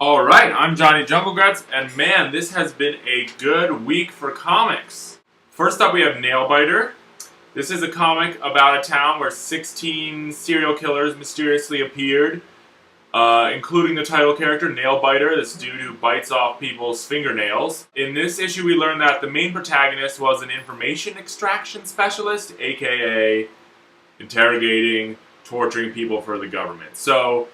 Alright, I'm Johnnie JungleGuts, and man, this has been a good week for comics. First up, we have Nailbiter. This is a comic about a town where 16 serial killers mysteriously appeared, including the title character, Nailbiter, this dude who bites off people's fingernails. In this issue, we learned that the main protagonist was an information extraction specialist, aka interrogating, torturing people for the government. So,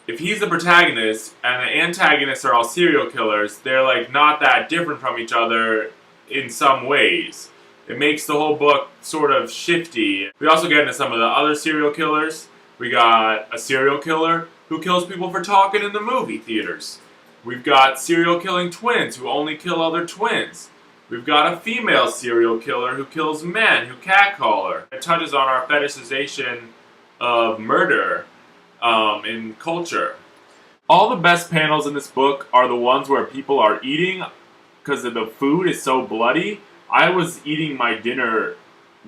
if he's the protagonist and the antagonists are all serial killers, they're like not that different from each other in some ways. It makes the whole book sort of shifty. We also get into some of the other serial killers. We got a serial killer who kills people for talking in the movie theaters. We've got serial killing twins who only kill other twins. We've got a female serial killer who kills men, who catcall her. It touches on our fetishization of murder in culture. All the best panels in this book are the ones where people are eating because the food is so bloody. I was eating my dinner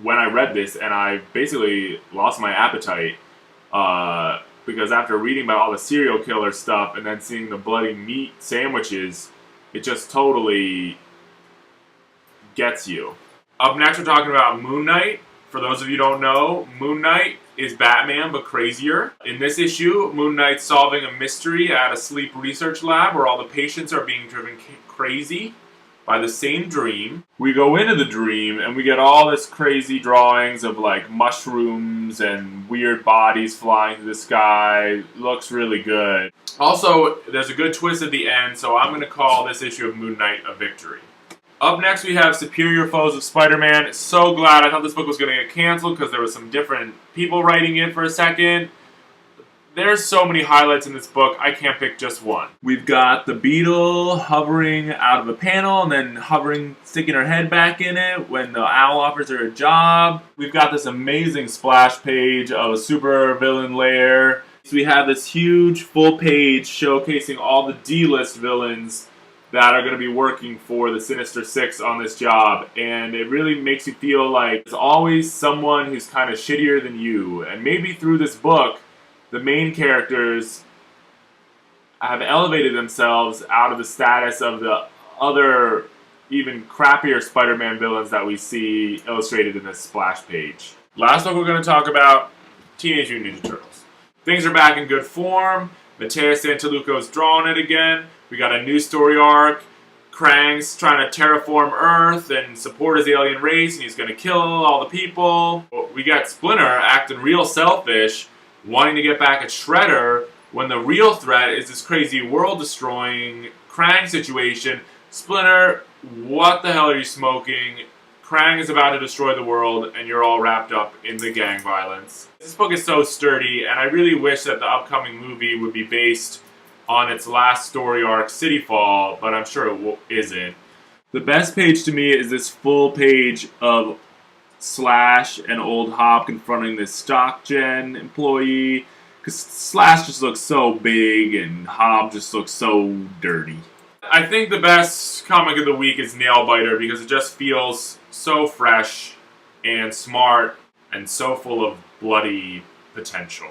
when I read this and I basically lost my appetite because after reading about all the serial killer stuff and then seeing the bloody meat sandwiches, it just totally gets you. Up next we're talking about Moon Knight. For those of you who don't know, Moon Knight is Batman, but crazier. In this issue, Moon Knight's solving a mystery at a sleep research lab where all the patients are being driven crazy by the same dream. We go into the dream and we get all this crazy drawings of like mushrooms and weird bodies flying through the sky. Looks really good. Also, there's a good twist at the end, so I'm going to call this issue of Moon Knight a victory. Up next we have Superior Foes of Spider-Man. So glad. I thought this book was going to get canceled because there was some different people writing it for a second. There's so many highlights in this book, I can't pick just one. We've got the Beetle hovering out of a panel and then hovering, sticking her head back in it when the Owl offers her a job. We've got this amazing splash page of a super villain lair. So we have this huge full page showcasing all the D-list villains that are going to be working for the Sinister Six on this job, and it really makes you feel like there's always someone who's kind of shittier than you, and maybe through this book, the main characters have elevated themselves out of the status of the other, even crappier Spider-Man villains that we see illustrated in this splash page. Last book we're going to talk about, Teenage Mutant Ninja Turtles. Things are back in good form. Matteo Santaluco's drawing it again. We got a new story arc. Krang's trying to terraform Earth and support his alien race, and he's going to kill all the people. We got Splinter acting real selfish, wanting to get back at Shredder, when the real threat is this crazy world-destroying Krang situation. Splinter, what the hell are you smoking? Krang is about to destroy the world, and you're all wrapped up in the gang violence. This book is so sturdy, and I really wish that the upcoming movie would be based on its last story arc, City Fall, but I'm sure it isn't. The best page to me is this full page of Slash and Old Hop confronting this StockGen employee, because Slash just looks so big and Hop just looks so dirty. I think the best comic of the week is Nailbiter because it just feels so fresh and smart and so full of bloody potential.